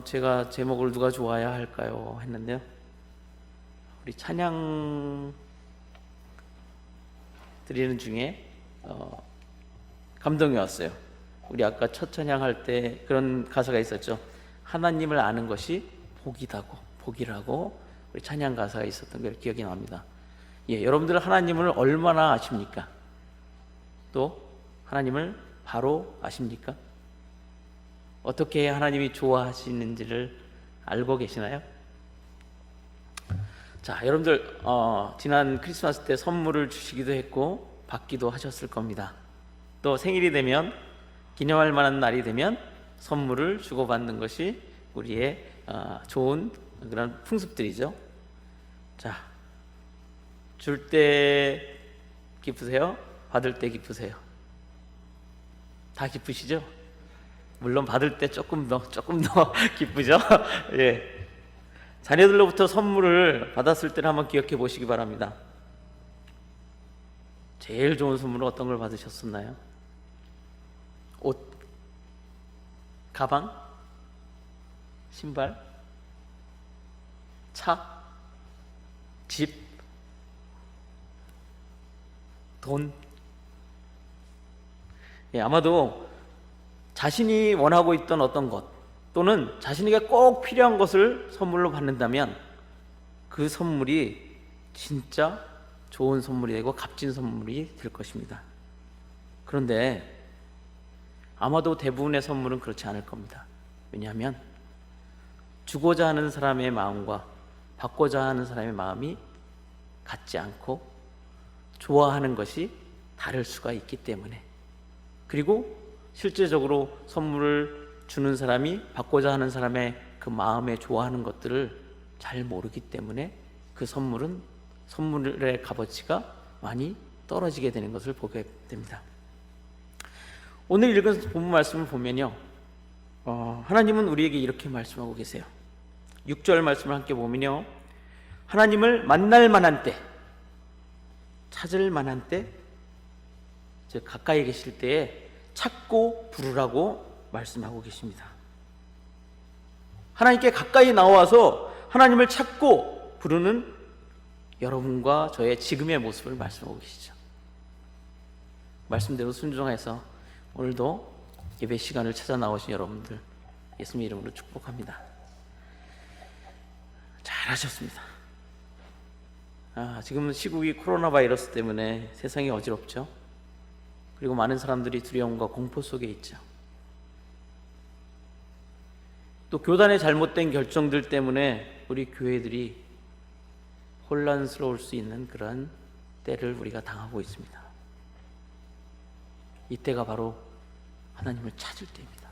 제가 제목을 누가 좋아야 할까요? 했는데요. 우리 찬양 드리는 중에 감동이 왔어요. 우리 아까 첫 찬양할 때 그런 가사가 있었죠. 하나님을 아는 것이 복이라고 우리 찬양 가사가 있었던 게 기억이 납니다. 예, 여러분들 하나님을 얼마나 아십니까? 또 하나님을 바로 아십니까? 어떻게 해야 하나님이 좋아하시는지를 알고 계시나요? 자, 여러분들 지난 크리스마스 때 선물을 주시기도 했고 받기도 하셨을 겁니다. 또 생일이 되면, 기념할 만한 날이 되면 선물을 주고받는 것이 우리의 좋은 그런 풍습들이죠. 자, 줄 때 기쁘세요? 받을 때 기쁘세요? 다 기쁘시죠? 물론 받을 때 조금 더 기쁘죠? 예. 자녀들로부터 선물을 받았을 때를 한번 기억해 보시기 바랍니다. 제일 좋은 선물은 어떤 걸 받으셨었나요? 옷, 가방, 신발, 차, 집, 돈. 예, 아마도 자신이 원하고 있던 어떤 것 또는 자신에게 꼭 필요한 것을 선물로 받는다면 그 선물이 진짜 좋은 선물이 되고 값진 선물이 될 것입니다. 그런데 아마도 대부분의 선물은 그렇지 않을 겁니다. 왜냐하면 주고자 하는 사람의 마음과 받고자 하는 사람의 마음이 같지 않고 좋아하는 것이 다를 수가 있기 때문에, 그리고 실제적으로 선물을 주는 사람이 받고자 하는 사람의 그 마음에 좋아하는 것들을 잘 모르기 때문에 그 선물의 값어치가 많이 떨어지게 되는 것을 보게 됩니다. 오늘 읽은 본문 말씀을 보면요, 하나님은 우리에게 이렇게 말씀하고 계세요. 6절 말씀을 함께 보면요, 하나님을 만날 만한 때, 찾을 만한 때, 즉 가까이 계실 때에 찾고 부르라고 말씀하고 계십니다. 하나님께 가까이 나와서 하나님을 찾고 부르는 여러분과 저의 지금의 모습을 말씀하고 계시죠. 말씀대로 순종해서 오늘도 예배 시간을 찾아 나오신 여러분들 예수님 이름으로 축복합니다. 잘하셨습니다. 지금 시국이 코로나 바이러스 때문에 세상이 어지럽죠. 그리고 많은 사람들이 두려움과 공포 속에 있죠. 또 교단의 잘못된 결정들 때문에 우리 교회들이 혼란스러울 수 있는 그런 때를 우리가 당하고 있습니다. 이때가 바로 하나님을 찾을 때입니다.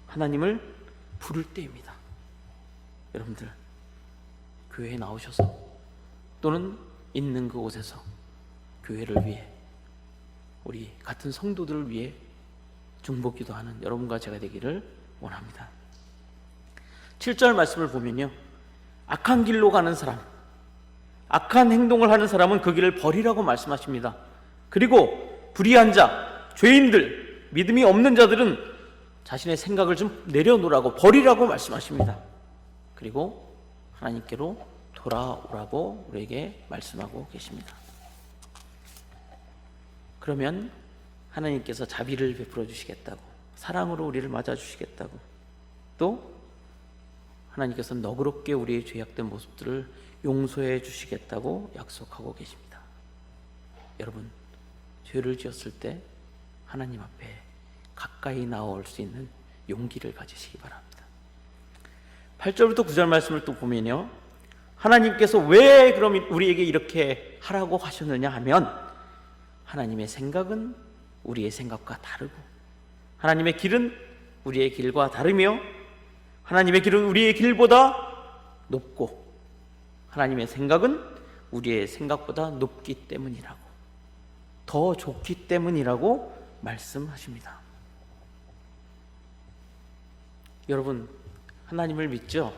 하나님을 부를 때입니다. 여러분들 교회에 나오셔서 또는 있는 그곳에서 교회를 위해, 우리 같은 성도들을 위해 중보기도 하는 여러분과 제가 되기를 원합니다. 7절 말씀을 보면요, 악한 길로 가는 사람, 악한 행동을 하는 사람은 그 길을 버리라고 말씀하십니다. 그리고 불의한 자, 죄인들, 믿음이 없는 자들은 자신의 생각을 좀 내려놓으라고, 버리라고 말씀하십니다. 그리고 하나님께로 돌아오라고 우리에게 말씀하고 계십니다. 그러면 하나님께서 자비를 베풀어 주시겠다고, 사랑으로 우리를 맞아 주시겠다고, 또 하나님께서 너그럽게 우리의 죄악된 모습들을 용서해 주시겠다고 약속하고 계십니다. 여러분, 죄를 지었을 때 하나님 앞에 가까이 나올 수 있는 용기를 가지시기 바랍니다. 8절부터 9절 말씀을 또 보면요, 하나님께서 왜 그럼 우리에게 이렇게 하라고 하셨느냐 하면, 하나님의 생각은 우리의 생각과 다르고, 하나님의 길은 우리의 길과 다르며, 하나님의 길은 우리의 길보다 높고, 하나님의 생각은 우리의 생각보다 높기 때문이라고, 더 좋기 때문이라고 말씀하십니다. 여러분, 하나님을 믿죠?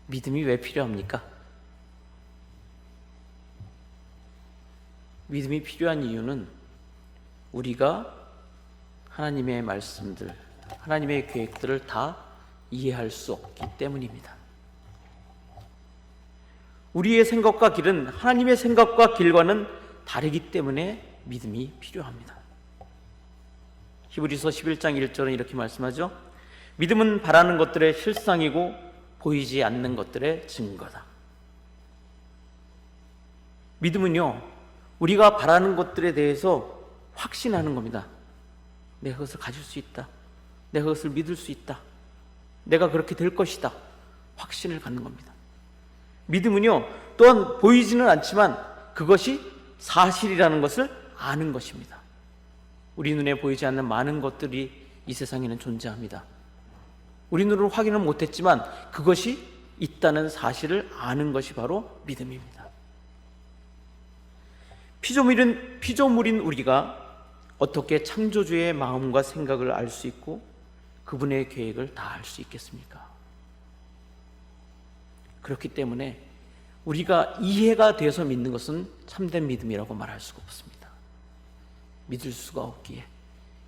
믿음이 왜 필요합니까? 믿음이 필요한 이유는 우리가 하나님의 말씀들, 하나님의 계획들을 다 이해할 수 없기 때문입니다. 우리의 생각과 길은 하나님의 생각과 길과는 다르기 때문에 믿음이 필요합니다. 히브리서 11장 1절은 이렇게 말씀하죠. 믿음은 바라는 것들의 실상이고 보이지 않는 것들의 증거다. 믿음은요, 우리가 바라는 것들에 대해서 확신하는 겁니다. 내가 그것을 가질 수 있다. 내가 그것을 믿을 수 있다. 내가 그렇게 될 것이다. 확신을 갖는 겁니다. 믿음은요, 또한 보이지는 않지만 그것이 사실이라는 것을 아는 것입니다. 우리 눈에 보이지 않는 많은 것들이 이 세상에는 존재합니다. 우리 눈으로 확인은 못했지만 그것이 있다는 사실을 아는 것이 바로 믿음입니다. 피조물인 우리가 어떻게 창조주의 마음과 생각을 알 수 있고 그분의 계획을 다 알 수 있겠습니까? 그렇기 때문에 우리가 이해가 되어서 믿는 것은 참된 믿음이라고 말할 수가 없습니다. 믿을 수가 없기에,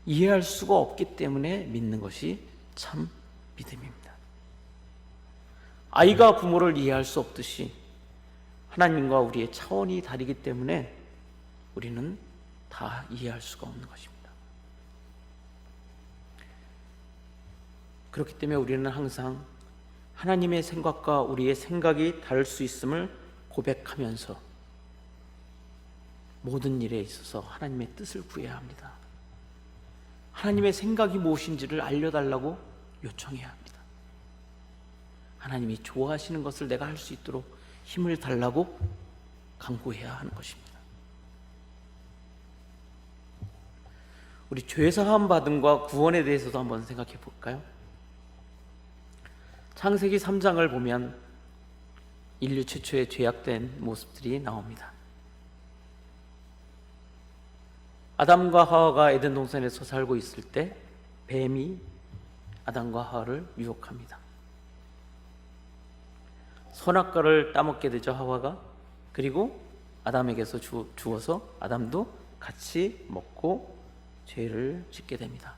이해할 수가 없기 때문에 믿는 것이 참 믿음입니다. 아이가 부모를 이해할 수 없듯이 하나님과 우리의 차원이 다르기 때문에 우리는 다 이해할 수가 없는 것입니다. 그렇기 때문에 우리는 항상 하나님의 생각과 우리의 생각이 다를 수 있음을 고백하면서 모든 일에 있어서 하나님의 뜻을 구해야 합니다. 하나님의 생각이 무엇인지를 알려달라고 요청해야 합니다. 하나님이 좋아하시는 것을 내가 할 수 있도록 힘을 달라고 간구해야 하는 것입니다. 우리 죄사함 받음과 구원에 대해서도 한번 생각해 볼까요? 창세기 3장을 보면 인류 최초의 죄악된 모습들이 나옵니다. 아담과 하와가 에덴 동산에서 살고 있을 때 뱀이 아담과 하와를 유혹합니다. 선악과를 따먹게 되죠, 하와가. 그리고 아담에게서 주어서 아담도 같이 먹고 죄를 짓게 됩니다.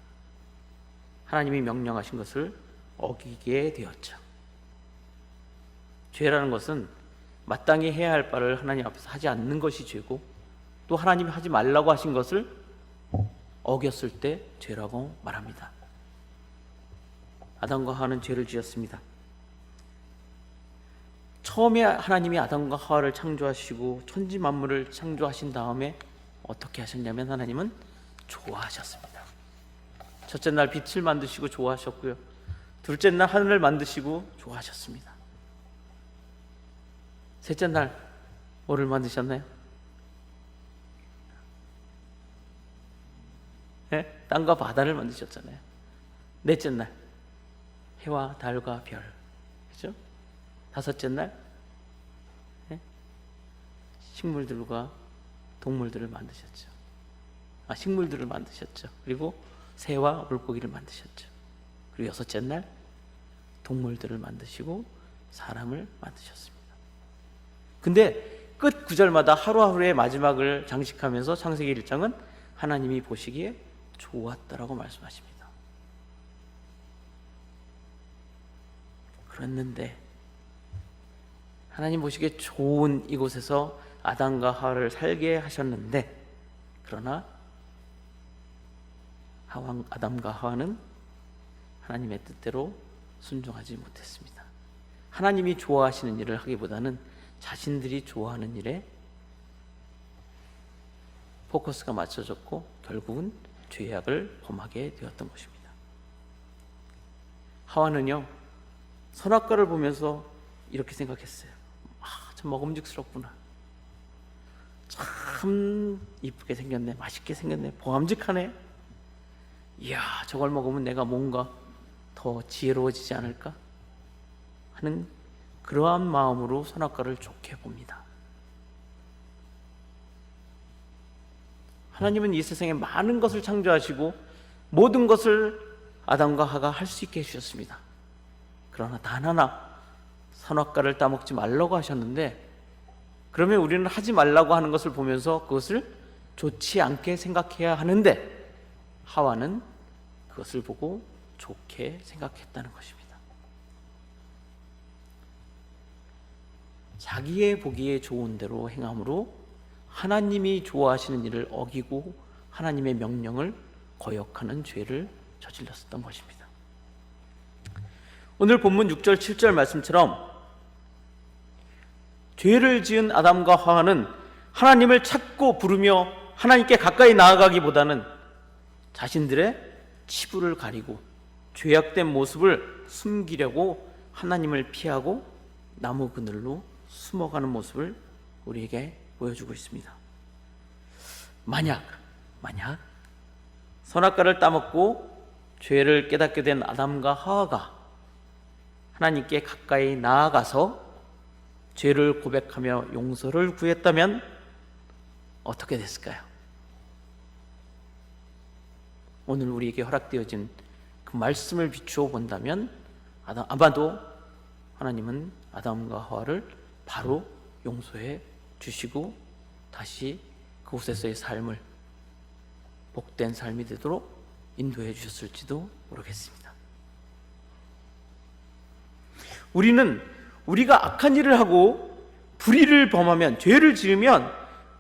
하나님이 명령하신 것을 어기게 되었죠. 죄라는 것은 마땅히 해야 할 바를 하나님 앞에서 하지 않는 것이 죄고, 또 하나님이 하지 말라고 하신 것을 어겼을 때 죄라고 말합니다. 아담과 하와는 죄를 지었습니다. 처음에 하나님이 아담과 하와를 창조하시고 천지 만물을 창조하신 다음에 어떻게 하셨냐면 하나님은 좋아하셨습니다. 첫째 날 빛을 만드시고 좋아하셨고요, 둘째 날 하늘을 만드시고 좋아하셨습니다. 셋째 날 뭐를 만드셨나요? 네? 땅과 바다를 만드셨잖아요. 넷째 날 해와 달과 별, 그렇죠? 다섯째 날 네? 식물들과 동물들을 만드셨죠. 식물들을 만드셨죠. 그리고 새와 물고기를 만드셨죠. 그리고 여섯째 날 동물들을 만드시고 사람을 만드셨습니다. 근데 끝 구절마다 하루하루의 마지막을 장식하면서 창세기 1장은 하나님이 보시기에 좋았다라고 말씀하십니다. 그랬는데 하나님 보시기에 좋은 이곳에서 아담과 하와를 살게 하셨는데, 그러나 아담과 하와는 하나님의 뜻대로 순종하지 못했습니다. 하나님이 좋아하시는 일을 하기보다는 자신들이 좋아하는 일에 포커스가 맞춰졌고 결국은 죄악을 범하게 되었던 것입니다. 하와는요, 선악과를 보면서 이렇게 생각했어요. 참 먹음직스럽구나. 참 이쁘게 생겼네. 맛있게 생겼네. 보암직하네. 이야, 저걸 먹으면 내가 뭔가 더 지혜로워지지 않을까 하는 그러한 마음으로 선악과를 좋게 봅니다. 하나님은 이 세상에 많은 것을 창조하시고 모든 것을 아담과 하와가 할 수 있게 해주셨습니다. 그러나 단 하나 선악과를 따먹지 말라고 하셨는데, 그러면 우리는 하지 말라고 하는 것을 보면서 그것을 좋지 않게 생각해야 하는데, 하와는 그것을 보고 좋게 생각했다는 것입니다. 자기의 보기에 좋은 대로 행함으로 하나님이 좋아하시는 일을 어기고 하나님의 명령을 거역하는 죄를 저질렀었던 것입니다. 오늘 본문 6절 7절 말씀처럼 죄를 지은 아담과 하와는 하나님을 찾고 부르며 하나님께 가까이 나아가기보다는 자신들의 치부를 가리고 죄악된 모습을 숨기려고 하나님을 피하고 나무 그늘로 숨어가는 모습을 우리에게 보여주고 있습니다. 만약 선악과를 따먹고 죄를 깨닫게 된 아담과 하와가 하나님께 가까이 나아가서 죄를 고백하며 용서를 구했다면 어떻게 됐을까요? 오늘 우리에게 허락되어진 그 말씀을 비추어 본다면 아마도 하나님은 아담과 하와를 바로 용서해 주시고 다시 그곳에서의 삶을 복된 삶이 되도록 인도해 주셨을지도 모르겠습니다. 우리는 우리가 악한 일을 하고 불의를 범하면, 죄를 지으면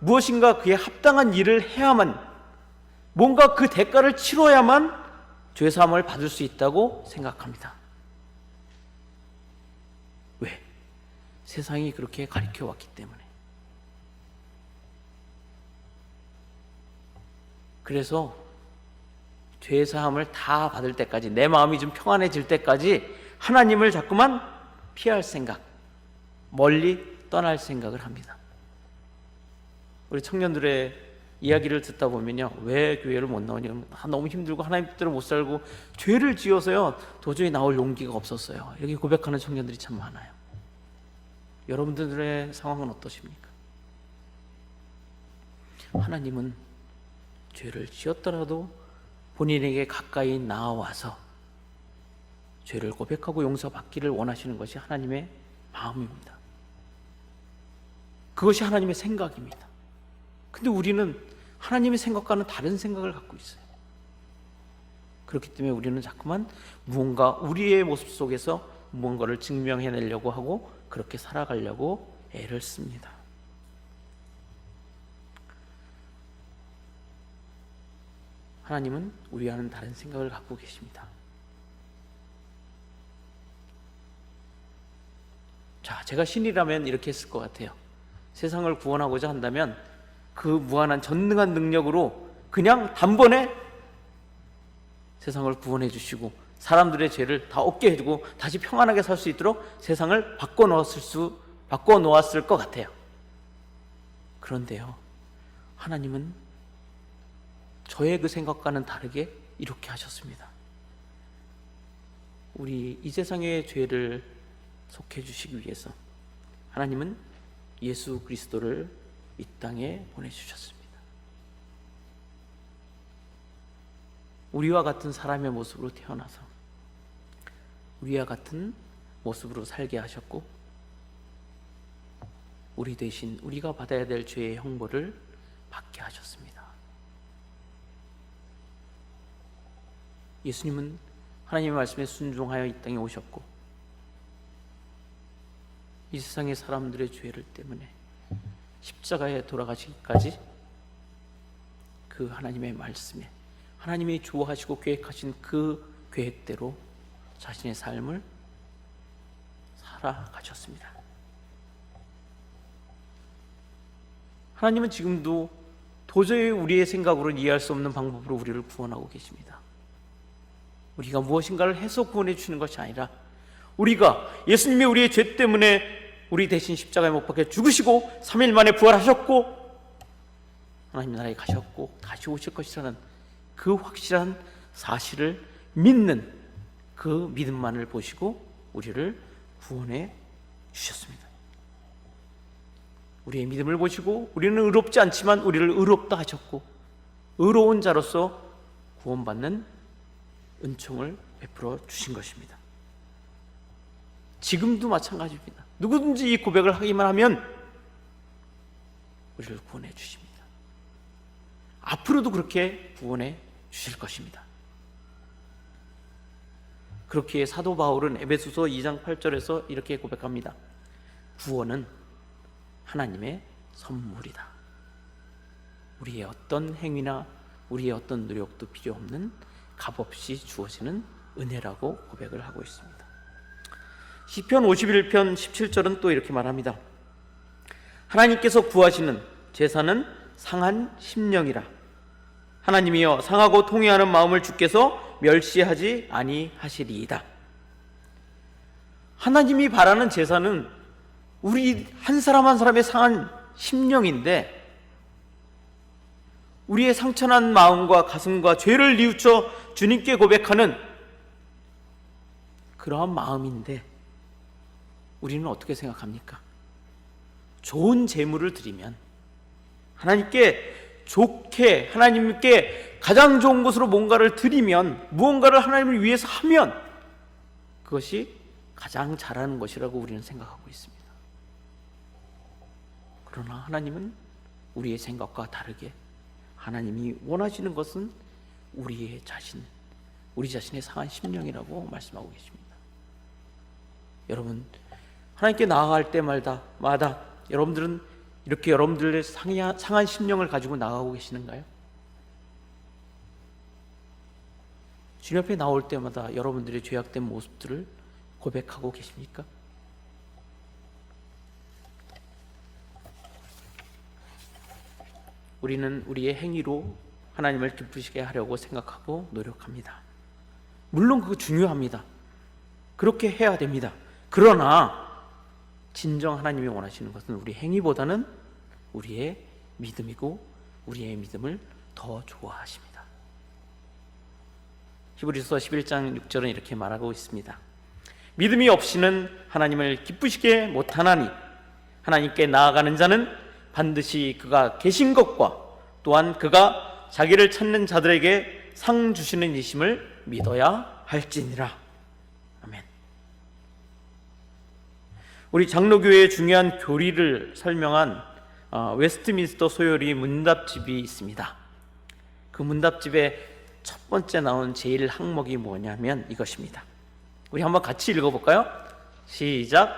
무엇인가 그에 합당한 일을 해야만, 뭔가 그 대가를 치러야만 죄사함을 받을 수 있다고 생각합니다. 왜? 세상이 그렇게 가르쳐 왔기 때문에. 그래서 죄사함을 다 받을 때까지, 내 마음이 좀 평안해질 때까지 하나님을 자꾸만 피할 생각, 멀리 떠날 생각을 합니다. 우리 청년들의 이야기를 듣다 보면요, 왜 교회를 못 나오냐면 너무 힘들고 하나님 뜻대로 못 살고 죄를 지어서요 도저히 나올 용기가 없었어요. 이렇게 고백하는 청년들이 참 많아요. 여러분들의 상황은 어떠십니까? 하나님은 죄를 지었더라도 본인에게 가까이 나와서 죄를 고백하고 용서받기를 원하시는 것이 하나님의 마음입니다. 그것이 하나님의 생각입니다. 근데 우리는 하나님의 생각과는 다른 생각을 갖고 있어요. 그렇기 때문에 우리는 자꾸만 무언가 우리의 모습 속에서 무언가를 증명해내려고 하고 그렇게 살아가려고 애를 씁니다. 하나님은 우리와는 다른 생각을 갖고 계십니다. 자, 제가 신이라면 이렇게 했을 것 같아요. 세상을 구원하고자 한다면 그 무한한 전능한 능력으로 그냥 단번에 세상을 구원해 주시고 사람들의 죄를 다 없게 해주고 다시 평안하게 살 수 있도록 세상을 바꿔놓았을 것 같아요. 그런데요, 하나님은 저의 그 생각과는 다르게 이렇게 하셨습니다. 우리 이 세상의 죄를 속해 주시기 위해서 하나님은 예수 그리스도를 이 땅에 보내주셨습니다. 우리와 같은 사람의 모습으로 태어나서 우리와 같은 모습으로 살게 하셨고, 우리 대신 우리가 받아야 될 죄의 형벌을 받게 하셨습니다. 예수님은 하나님의 말씀에 순종하여 이 땅에 오셨고, 이 세상의 사람들의 죄를 때문에 십자가에 돌아가시기까지 그 하나님의 말씀에, 하나님이 좋아하시고 계획하신 그 계획대로 자신의 삶을 살아가셨습니다. 하나님은 지금도 도저히 우리의 생각으로는 이해할 수 없는 방법으로 우리를 구원하고 계십니다. 우리가 무엇인가를 해서 구원해 주시는 것이 아니라 우리가 예수님이 우리의 죄 때문에 우리 대신 십자가에 못 박혀 죽으시고 3일 만에 부활하셨고 하나님 나라에 가셨고 다시 오실 것이라는 그 확실한 사실을 믿는 그 믿음만을 보시고 우리를 구원해 주셨습니다. 우리의 믿음을 보시고 우리는 의롭지 않지만 우리를 의롭다 하셨고, 의로운 자로서 구원받는 은총을 베풀어 주신 것입니다. 지금도 마찬가지입니다. 누구든지 이 고백을 하기만 하면 우리를 구원해 주십니다. 앞으로도 그렇게 구원해 주실 것입니다. 그렇기에 사도 바울은 에베소서 2장 8절에서 이렇게 고백합니다. 구원은 하나님의 선물이다. 우리의 어떤 행위나 우리의 어떤 노력도 필요 없는 값없이 주어지는 은혜라고 고백을 하고 있습니다. 시편 51편 17절은 또 이렇게 말합니다. 하나님께서 구하시는 제사는 상한 심령이라. 하나님이여 상하고 통회하는 마음을 주께서 멸시하지 아니하시리이다. 하나님이 바라는 제사는 우리 한 사람 한 사람의 상한 심령인데, 우리의 상처난 마음과 가슴과 죄를 뉘우쳐 주님께 고백하는 그러한 마음인데, 우리는 어떻게 생각합니까? 좋은 제물을 드리면, 하나님께 좋게, 하나님께 가장 좋은 것으로 뭔가를 드리면, 무언가를 하나님을 위해서 하면 그것이 가장 잘하는 것이라고 우리는 생각하고 있습니다. 그러나 하나님은 우리의 생각과 다르게 하나님이 원하시는 것은 우리의 자신, 우리 자신의 상한 심령이라고 말씀하고 계십니다. 여러분, 하나님께 나아갈 때마다 여러분들은 이렇게 여러분들의 상한 심령을 가지고 나아가고 계시는가요? 주님 앞에 나올 때마다 여러분들의 죄악된 모습들을 고백하고 계십니까? 우리는 우리의 행위로 하나님을 기쁘시게 하려고 생각하고 노력합니다. 물론 그거 중요합니다. 그렇게 해야 됩니다. 그러나 진정 하나님이 원하시는 것은 우리 행위보다는 우리의 믿음이고, 우리의 믿음을 더 좋아하십니다. 히브리서 11장 6절은 이렇게 말하고 있습니다. 믿음이 없이는 하나님을 기쁘시게 못하나니 하나님께 나아가는 자는 반드시 그가 계신 것과 또한 그가 자기를 찾는 자들에게 상 주시는 이심을 믿어야 할지니라. 아멘. 우리 장로교회의 중요한 교리를 설명한 웨스트민스터 소요리 문답집이 있습니다. 그 문답집의 첫 번째 나온 제일 항목이 뭐냐면 이것입니다. 우리 한번 같이 읽어볼까요? 시작.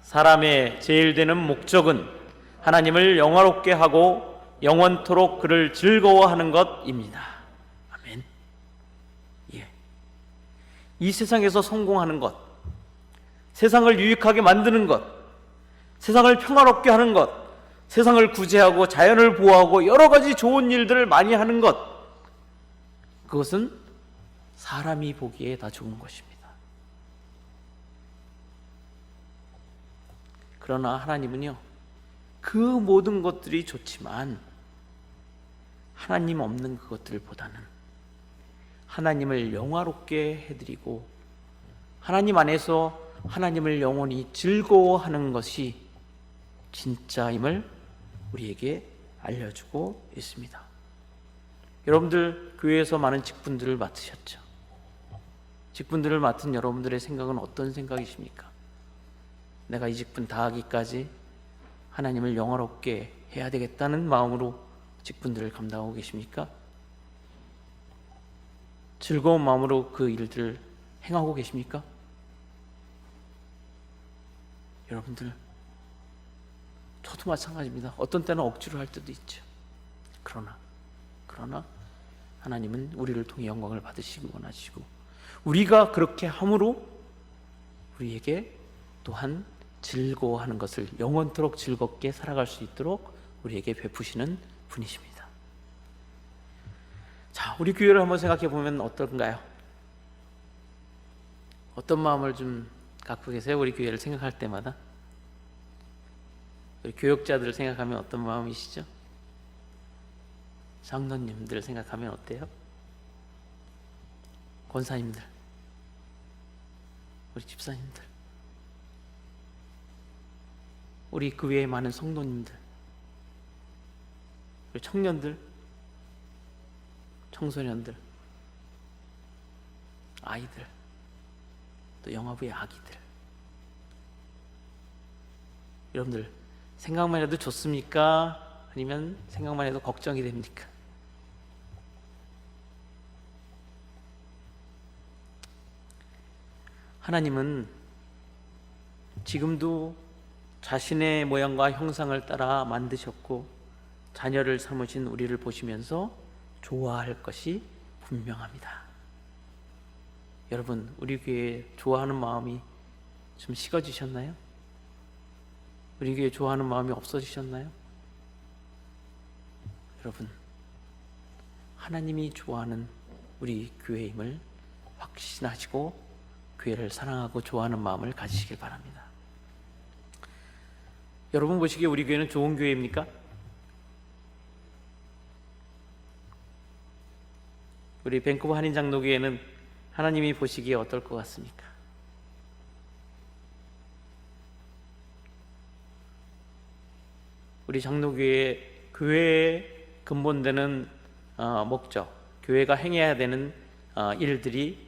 사람의 제일 되는 목적은 하나님을 영화롭게 하고 영원토록 그를 즐거워하는 것입니다. 아멘. 예. 이 세상에서 성공하는 것, 세상을 유익하게 만드는 것, 세상을 평화롭게 하는 것, 세상을 구제하고 자연을 보호하고 여러 가지 좋은 일들을 많이 하는 것, 그것은 사람이 보기에 다 좋은 것입니다. 그러나 하나님은요, 그 모든 것들이 좋지만 하나님 없는 그것들보다는 하나님을 영화롭게 해드리고 하나님 안에서 하나님을 영원히 즐거워하는 것이 진짜임을 우리에게 알려주고 있습니다. 여러분들 교회에서 많은 직분들을 맡으셨죠? 직분들을 맡은 여러분들의 생각은 어떤 생각이십니까? 내가 이 직분 다 하기까지 하나님을 영화롭게 해야 되겠다는 마음으로 직분들을 감당하고 계십니까? 즐거운 마음으로 그 일들을 행하고 계십니까? 여러분들, 저도 마찬가지입니다. 어떤 때는 억지로 할 때도 있죠. 그러나 하나님은 우리를 통해 영광을 받으시기 원하시고, 우리가 그렇게 함으로 우리에게 또한 즐거워하는 것을 영원토록 즐겁게 살아갈 수 있도록 우리에게 베푸시는 분이십니다. 자, 우리 교회를 한번 생각해 보면 어떤가요? 어떤 마음을 좀 갖고 계세요? 우리 교회를 생각할 때마다 우리 교역자들을 생각하면 어떤 마음이시죠? 장로님들 생각하면 어때요? 권사님들, 우리 집사님들, 우리 그 외에 많은 성도님들, 우리 청년들, 청소년들, 아이들, 또 영화부의 아기들, 여러분들 생각만 해도 좋습니까? 아니면 생각만 해도 걱정이 됩니까? 하나님은 지금도 자신의 모양과 형상을 따라 만드셨고 자녀를 삼으신 우리를 보시면서 좋아할 것이 분명합니다. 여러분, 우리 교회 좋아하는 마음이 좀 식어지셨나요? 우리 교회 좋아하는 마음이 없어지셨나요? 여러분, 하나님이 좋아하는 우리 교회임을 확신하시고 교회를 사랑하고 좋아하는 마음을 가지시길 바랍니다. 여러분 보시기에 우리 교회는 좋은 교회입니까? 우리 밴쿠버 한인장로교회는 하나님이 보시기에 어떨 것 같습니까? 우리 장로교회 교회의 근본되는 목적, 교회가 행해야 되는 일들이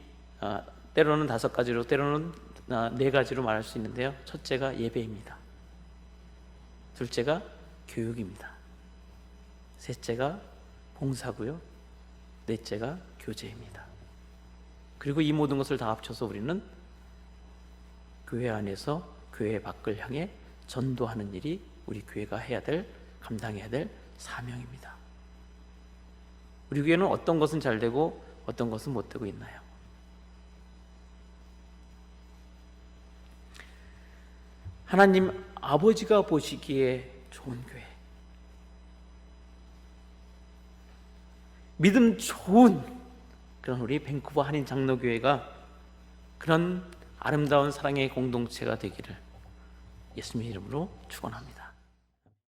때로는 5가지로 때로는 4가지로 말할 수 있는데요. 첫째가 예배입니다. 둘째가 교육입니다. 셋째가 봉사고요. 넷째가 교제입니다. 그리고 이 모든 것을 다 합쳐서 우리는 교회 안에서 교회 밖을 향해 전도하는 일이 우리 교회가 해야 될, 감당해야 될 사명입니다. 우리 교회는 어떤 것은 잘 되고 어떤 것은 못 되고 있나요? 하나님 아버지가 보시기에 좋은 교회, 믿음 좋은 그런 우리 밴쿠버 한인 장로교회가 그런 아름다운 사랑의 공동체가 되기를 예수님의 이름으로 축원합니다.